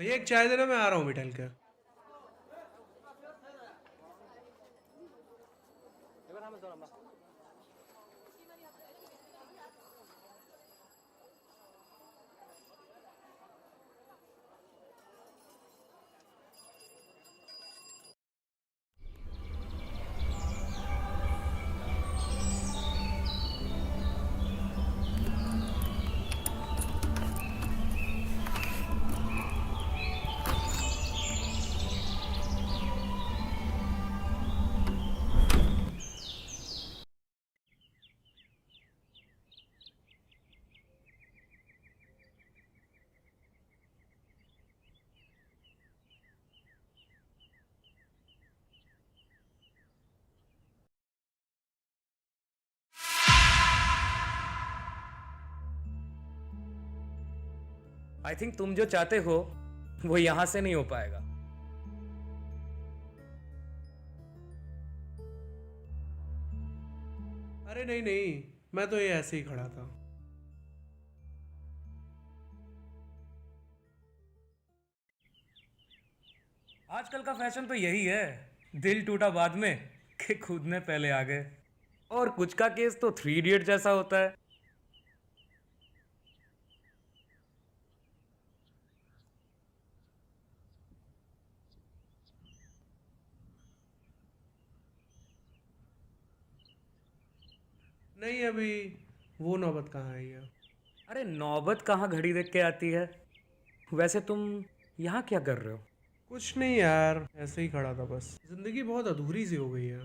भैया एक चाय देना, मैं आ रहा हूँ मिठाई के। आई थिंक तुम जो चाहते हो वो यहां से नहीं हो पाएगा। अरे नहीं नहीं, मैं तो ये ऐसे ही खड़ा था। आजकल का फैशन तो यही है, दिल टूटा बाद में कि कूदने पहले आ गए। और कुछ का केस तो थ्री इडियट जैसा होता है। नहीं अभी वो नौबत कहाँ आई है। अरे नौबत कहाँ घड़ी देख के आती है। वैसे तुम यहाँ क्या कर रहे हो? कुछ नहीं यार, ऐसे ही खड़ा था बस। जिंदगी बहुत अधूरी सी हो गई है।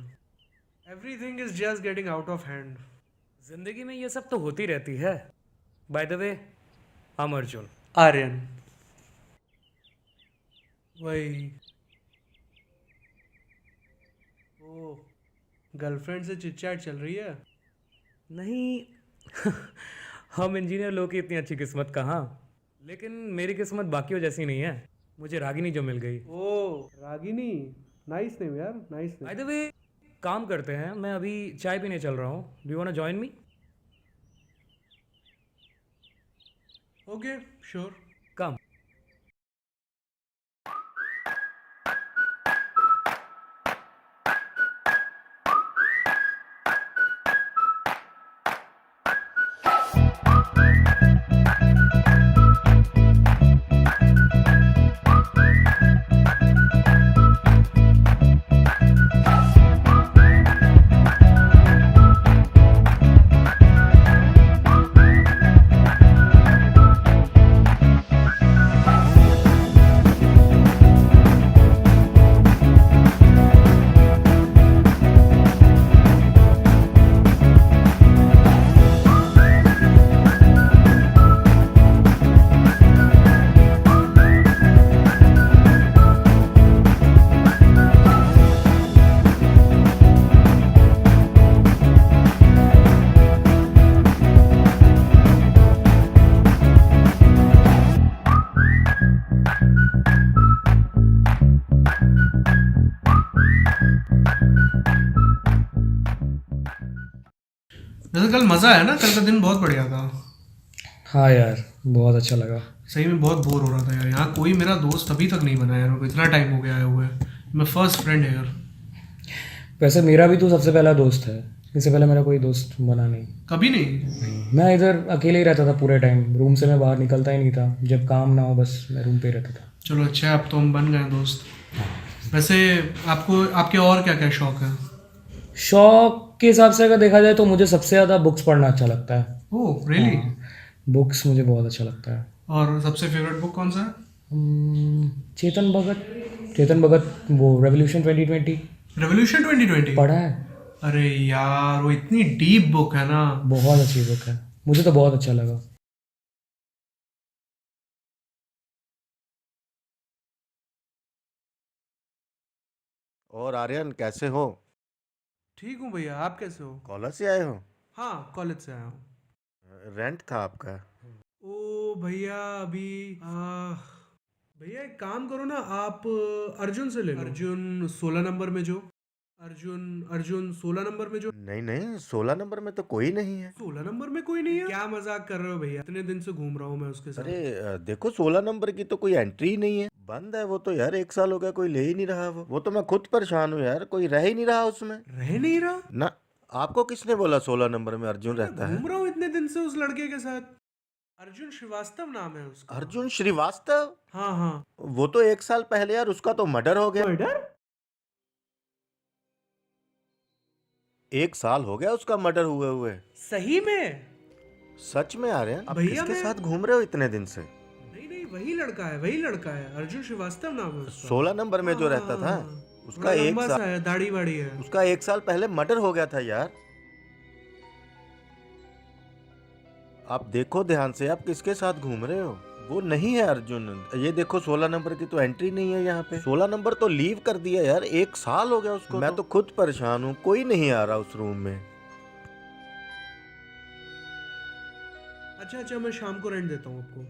Everything is just getting out of hand. जिंदगी में ये सब तो होती रहती है। बाय द वे, हम अर्जुन। आर्यन। वही। ओ, गर्लफ्रेंड से चिटचैट चल रही है। नहीं हम इंजीनियर लोग की इतनी अच्छी किस्मत कहाँ। लेकिन मेरी किस्मत बाकियों जैसी नहीं है। मुझे रागिनी जो मिल गई। ओ रागिनी। नाइस नेम यार, nice by name. The way, काम करते हैं, मैं अभी चाय पीने चल रहा हूँ। Do you want to join me? Okay, sure. Come. वैसे कल मज़ा आया ना, कल का दिन बहुत बढ़िया था। हाँ यार, बहुत अच्छा लगा। सही में बहुत बोर हो रहा था यार। यहाँ कोई मेरा दोस्त अभी तक नहीं बना यार, मेरे को इतना टाइम हो गया आए हुए। मैं फर्स्ट फ्रेंड है यार। वैसे मेरा भी तो सबसे पहला दोस्त है। इससे पहले मेरा कोई दोस्त बना नहीं। कभी नहीं। मैं इधर अकेले ही रहता था पूरे टाइम। रूम से मैं बाहर निकलता ही नहीं था। जब काम ना हो बस मैं रूम पे ही रहता था। चलो अच्छा है, अब तो हम बन गए दोस्त। वैसे आपको आपके और क्या क्या शौक है? शौक के हिसाब से अगर देखा जाए तो मुझे सबसे ज़्यादा बुक्स पढ़ना अच्छा लगता है। Oh really? बुक्स मुझे बहुत अच्छा लगता है। और सबसे फेवरेट बुक कौन सा है? चेतन भगत। चेतन भगत, वो रेवोल्यूशन 2020 रेवोल्यूशन 2020 पढ़ा है। अरे यार वो इतनी डीप बुक है ना। बहुत अच्छी बुक है, मुझे तो बहुत अच्छा लगा। और आर्यन कैसे हो? ठीक हूँ भैया, आप कैसे हो? कॉलेज से आए हो? हाँ कॉलेज से आया हूँ। रेंट था आपका? ओ भैया अभी भैया एक काम करो ना, आप अर्जुन से ले लो। अर्जुन 16 नंबर में जो। अर्जुन अर्जुन 16 नंबर में जो नहीं नहीं, 16 नंबर में तो कोई नहीं है। 16 नंबर में कोई नहीं है? क्या मजाक कर रहे हो भैया? इतने दिन से घूम रहा हूँ मैं उसके अरे साथ। देखो, 16 नंबर की तो कोई एंट्री ही नहीं है, बंद है वो तो यार। 1 साल हो गया, कोई ले ही नहीं रहा। वो तो मैं खुद परेशान हूँ यार, कोई रह ही नहीं रहा उसमें रह नहीं रहा? ना। आपको किसने बोला 16 नंबर में अर्जुन मैं रहता है? घूम रहा हूँ इतने दिन से उस लड़के के साथ। अर्जुन श्रीवास्तव नाम है उसका। अर्जुन श्रीवास्तव? हाँ हाँ। वो तो 1 साल पहले यार, उसका तो मर्डर हो गया। मर्डर? 1 साल हो गया उसका मर्डर हुए हुए। सही में? सच में आ रहे हैं? आप भैया किसके मैं साथ घूम रहे हो इतने दिन से? नहीं नहीं, वही लड़का है, वही लड़का है। अर्जुन श्रीवास्तव नाम है उसका। 16 नंबर में जो रहता था, उसका थोड़ा 1 लंबा साल सा है, दाढ़ी वाड़ी है। उसका 1 साल पहले मर्डर हो गया था यार। आप देखो ध्यान से, आप किसके साथ घूम रहे हो? वो नहीं है अर्जुन। ये देखो, 16 नंबर की तो एंट्री नहीं है यहाँ पे। 16 नंबर तो लीव कर दिया यार, 1 साल हो गया उसको। मैं तो खुद परेशान हूँ, कोई नहीं आ रहा उस रूम में। अच्छा अच्छा, मैं शाम को रेंट देता हूँ आपको।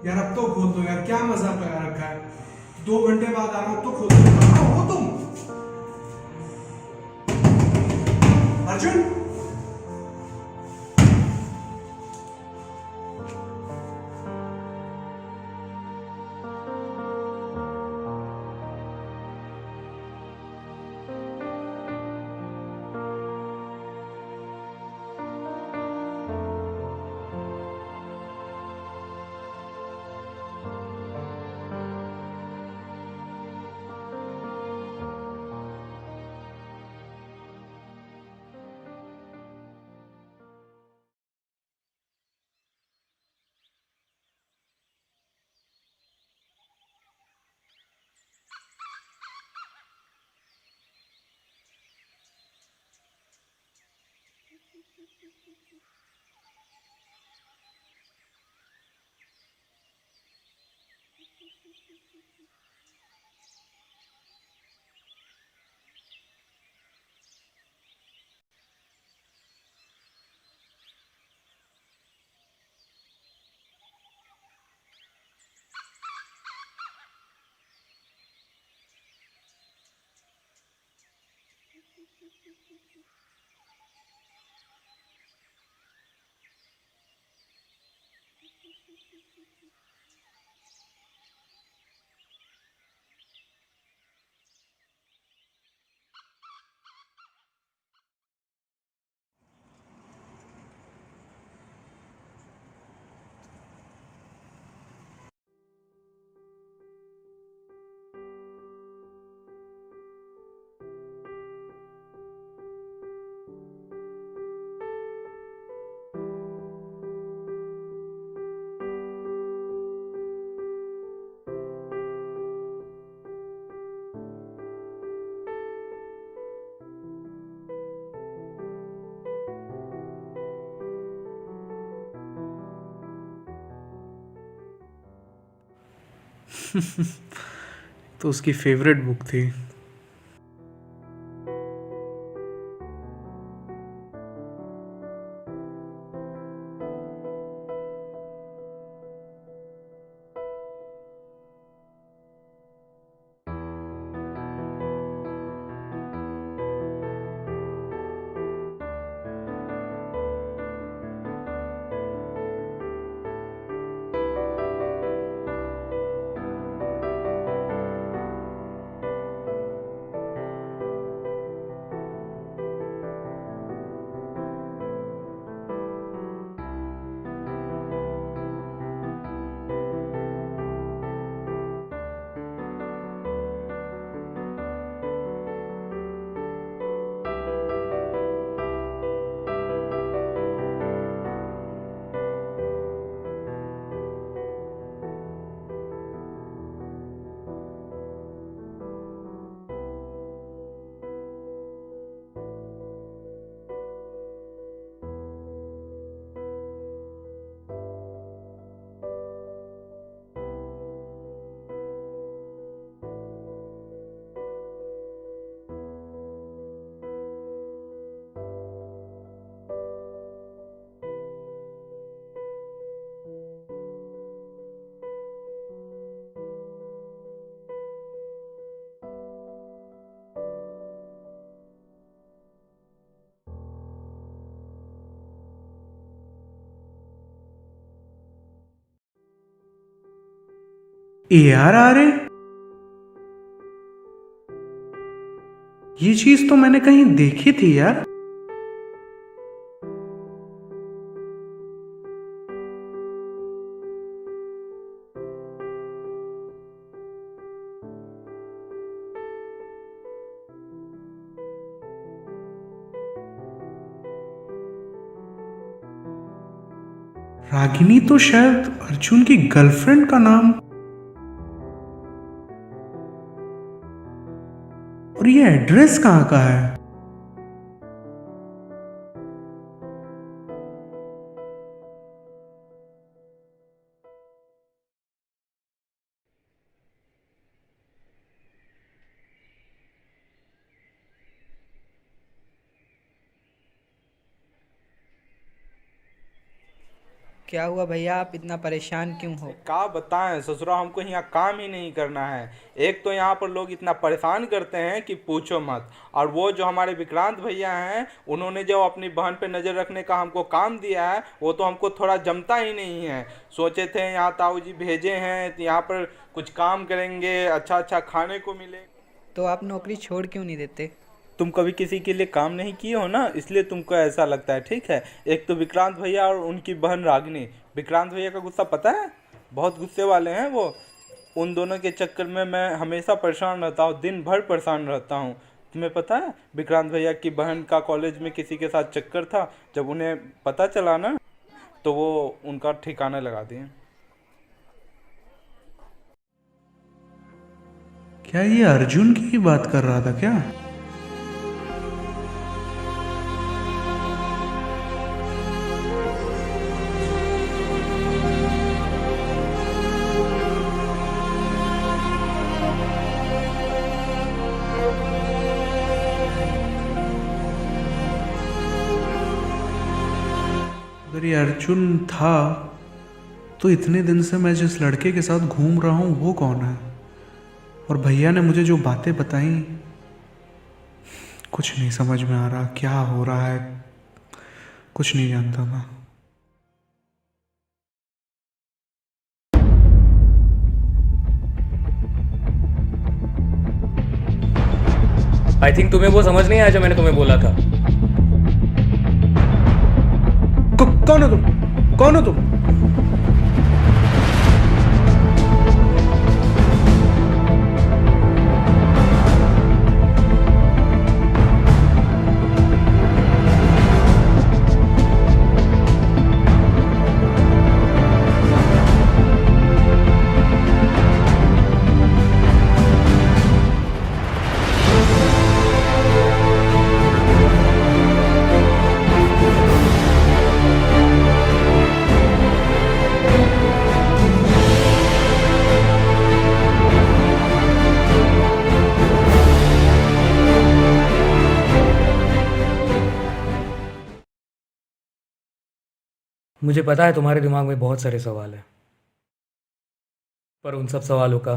यार अब तो खोल दो यार, क्या मजाक लगा रखा है? 2 घंटे बाद आ रहा हूँ तो खोल दो। कहाँ हो तुम? अर्जुन! तो उसकी फेवरेट बुक थी। ARR, ये चीज तो मैंने कहीं देखी थी यार। रागिनी तो शायद अर्जुन की गर्लफ्रेंड का नाम। और ये एड्रेस कहाँ का है? क्या हुआ भैया, आप इतना परेशान क्यों हो? का बताएं ससुरा, हमको यहाँ काम ही नहीं करना है। एक तो यहाँ पर लोग इतना परेशान करते हैं कि पूछो मत। और वो जो हमारे विक्रांत भैया हैं, उन्होंने जो अपनी बहन पे नज़र रखने का हमको काम दिया है, वो तो हमको थोड़ा जमता ही नहीं है। सोचे थे यहाँ ताऊ जी भेजे हैं तो यहाँ पर कुछ काम करेंगे, अच्छा अच्छा खाने को मिले। तो आप नौकरी छोड़ क्यों नहीं देते? तुम कभी किसी के लिए काम नहीं किए हो ना, इसलिए तुमको ऐसा लगता है, ठीक है। एक तो विक्रांत भैया और उनकी बहन रागिनी। विक्रांत भैया का गुस्सा पता है, बहुत गुस्से वाले हैं वो। उन दोनों के चक्कर में मैं हमेशा परेशान रहता हूँ, दिन भर परेशान रहता हूँ। तुम्हें पता है विक्रांत भैया की बहन का कॉलेज में किसी के साथ चक्कर था, जब उन्हें पता चला ना तो वो उनका ठिकाना लगा दिए। क्या ये अर्जुन की ही बात कर रहा था क्या? अगर ये अर्जुन था तो इतने दिन से मैं जिस लड़के के साथ घूम रहा हूँ वो कौन है? और भैया ने मुझे जो बातें बताई, कुछ नहीं समझ में आ रहा क्या हो रहा है, कुछ नहीं जानता मैं। आई थिंक तुम्हें वो समझ नहीं आया जो मैंने तुम्हें बोला था। कौन हो तुम? कौन हो तुम? मुझे पता है तुम्हारे दिमाग में बहुत सारे सवाल हैं, पर उन सब सवालों का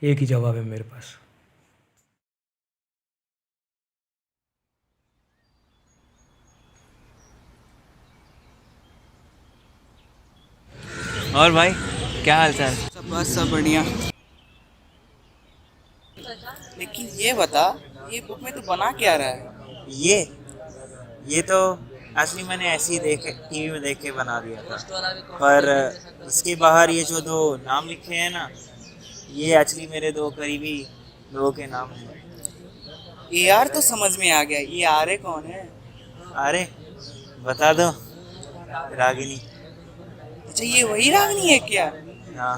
एक ही जवाब है मेरे पास। और भाई क्या हाल चाल? सब बस सब बढ़िया। लेकिन ये बता, ये बुक में तू बना क्या रहा है? ये तो असली मैंने ऐसे ही देखे टीवी में देख के बना दिया था, पर इसके बाहर ये जो दो नाम लिखे हैं ना, ये एक्चुअली मेरे दो करीबी लोगों के नाम हैं। ये यार तो समझ में आ गया, ये आर्य कौन है? अरे बता दो, रागिनी। अच्छा ये वही रागनी है क्या? हाँ।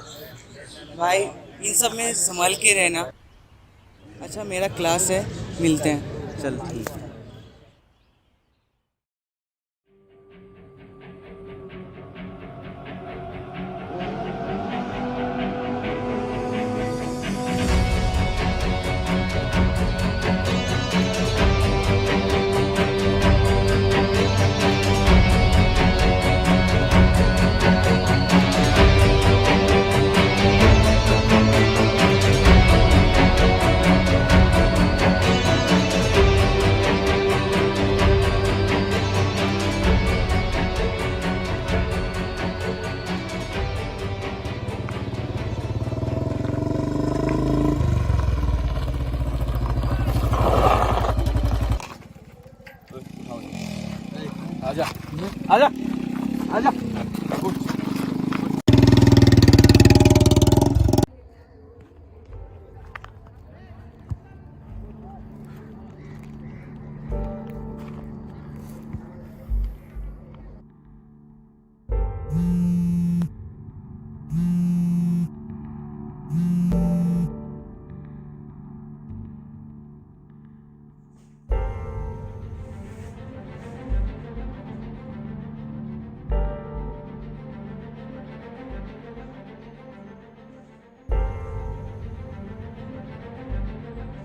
भाई इन सब में संभल के रहना। अच्छा मेरा क्लास है, मिलते हैं। चल ठीक है।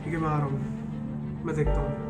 ठीक है मैं आ रहा हूँ, मैं देखता हूँ।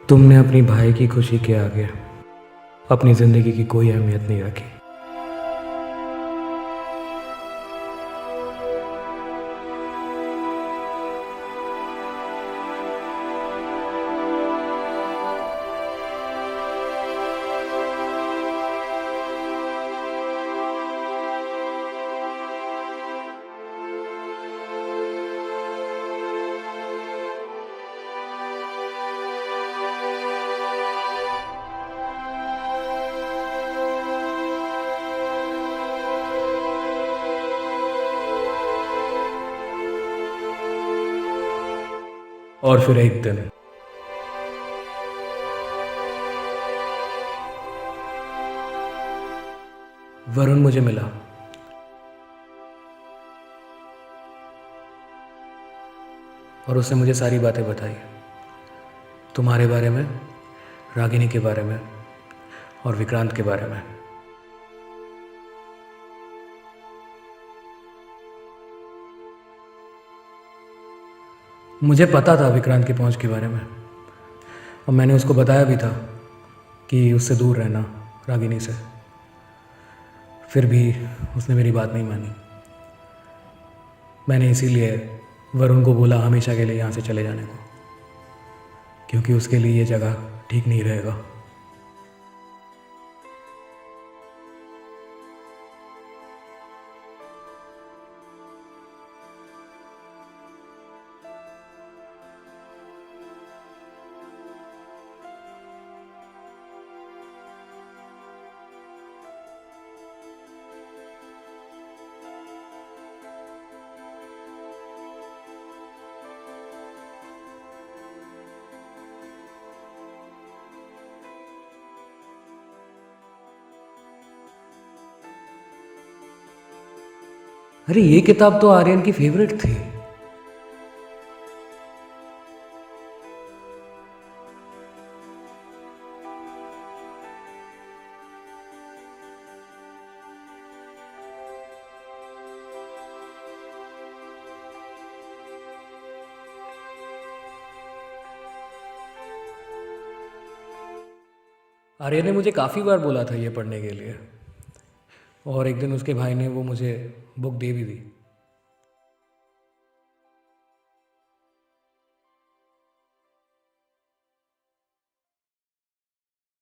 तुमने अपनी भाई की खुशी के आगे अपनी ज़िंदगी की कोई अहमियत नहीं रखी। और फिर एक दिन वरुण मुझे मिला। और उसने मुझे सारी बातें बताई, तुम्हारे बारे में, रागिनी के बारे में और विक्रांत के बारे में। मुझे पता था विक्रांत की पहुंच के बारे में, और मैंने उसको बताया भी था कि उससे दूर रहना, रागिनी से। फिर भी उसने मेरी बात नहीं मानी। मैंने इसीलिए वरुण को बोला हमेशा के लिए यहाँ से चले जाने को, क्योंकि उसके लिए ये जगह ठीक नहीं रहेगा। अरे ये किताब तो आर्यन की फेवरेट थी। आर्यन ने मुझे काफ़ी बार बोला था ये पढ़ने के लिए, और एक दिन उसके भाई ने वो मुझे बुक दे भी दी।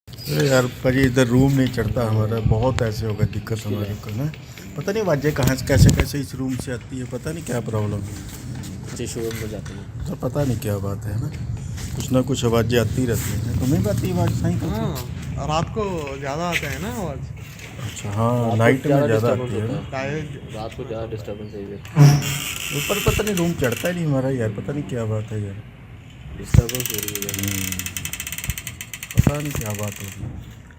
अरे यार भाजी इधर रूम नहीं चढ़ता हमारा, बहुत ऐसे होगा दिक्कत हमारे को ना। पता नहीं आवाज़ें कहाँ से कैसे कैसे इस रूम से आती है, पता नहीं क्या प्रॉब्लम है। शोरूम में जाती है तो पता नहीं क्या बात है ना, कुछ ना कुछ आवाज़ें आती रहती हैं। तुम्हें भी आती है आवाज़ सही? हाँ, रात को ज़्यादा आता है ना आवाज़। अच्छा हाँ, नाइट में ज़्यादा आती है ना, रात को ज़्यादा डिस्टर्बेंस है। ऊपर पता नहीं रूम चढ़ता ही नहीं हमारा यार, पता नहीं क्या बात है यार, डिस्टर्बेंस हो रही है। पता नहीं क्या बात होगी।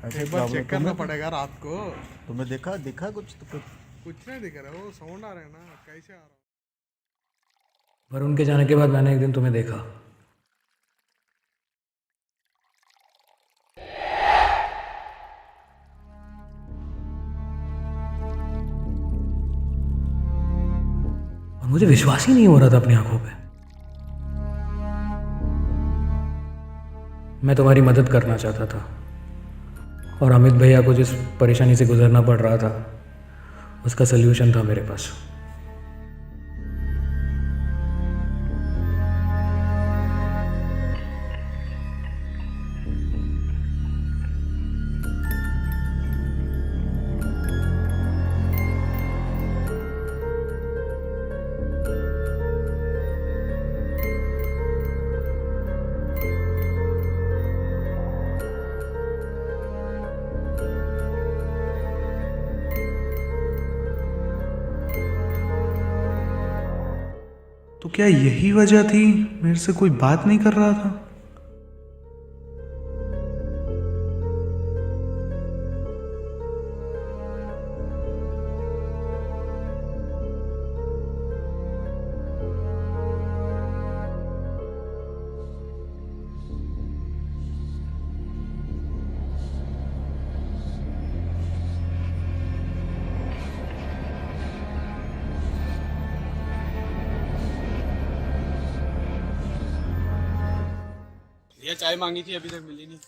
ऐसे एक बार प्रॉब्लम चेक करना पड़ेगा रात को। तुम्हें दिखा कुछ तो कुछ नहीं दिख रहा, वो साउंड आ रहा है ना, कैसे आ रहा है? वरुण के जाने के बाद मैंने एक दिन तुम्हें देखा। और मुझे विश्वास ही नहीं हो रहा था अपनी आंखों पे। मैं तुम्हारी मदद करना चाहता था, और अमित भैया को जिस परेशानी से गुजरना पड़ रहा था उसका सल्यूशन था मेरे पास। तो क्या यही वजह थी मेरे से कोई बात नहीं कर रहा था? भैया चाय मांगी थी अभी तक मिली नहीं।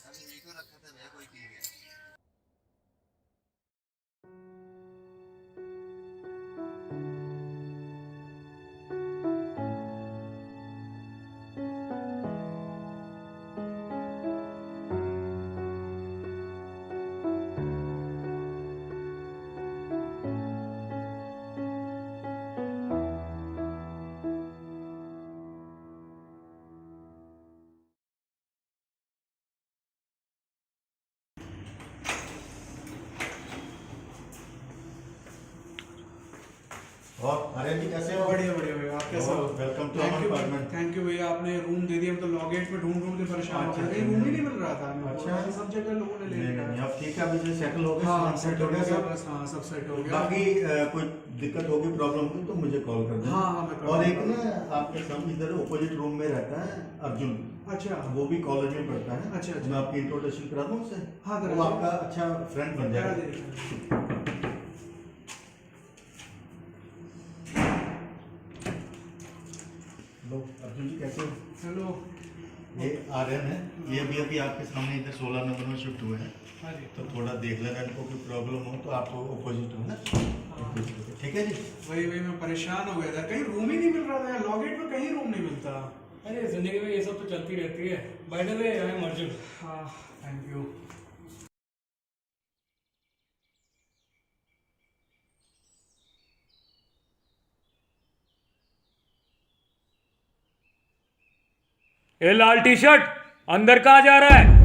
और आर्यन जी कैसे हो? बढ़िया बढ़िया भैया, आप कैसे हो? Welcome to thank our you apartment. Thank you भैया, आपने रूम दे दिया। हम तो लॉगेट में ढूंढ ढूंढ के परेशान हो गए, कहीं रूम ही नहीं मिल रहा था हमें। अच्छा। सब जगह लोगों ने ले नहीं लिया। नहीं अब ठीक है, अभी से सेटल हो गए। हाँ सब सेट हो गया सब, सब। बस हाँ सब सेट हो गया। बाकी कोई दिक्कत होगी, प्रॉब्लम होगी तो मुझे कॉल कर देना। हाँ, हाँ, मैं कर और एक दूंगा। ना आपके सामने इधर अपोजिट रूम में रहता है अर्जुन, अच्छा वो भी कॉलेज में पढ़ता है। अच्छा, अच्छा। मैं आपकी इंट्रोडक्शन करा दूं उससे। हाँ, करा वो दीजिए। आपका अच्छा फ्रेंड बन करा जाएगा। दीजिए। लो अर्जुन जी कैसे हो? हेलो। ये आर्यन है, ये भी अभी आपके सामने इधर 16 नंबर में शिफ्ट हुए हैं। हाँ जी। तो थोड़ा देख लेना, इनको कोई प्रॉब्लम हो तो आपको अपोजिट हो ना। ठीक है जी। वही वही मैं परेशान हो गया था, कहीं रूम ही नहीं मिल रहा था यार, लॉगेट में कहीं रूम नहीं मिलता। अरे जिंदगी में ये सब तो चलती रहती है। By the way I am Arjun. हाँ थैंक यू। ये लाल टी शर्ट अंदर कहाँ जा रहा है?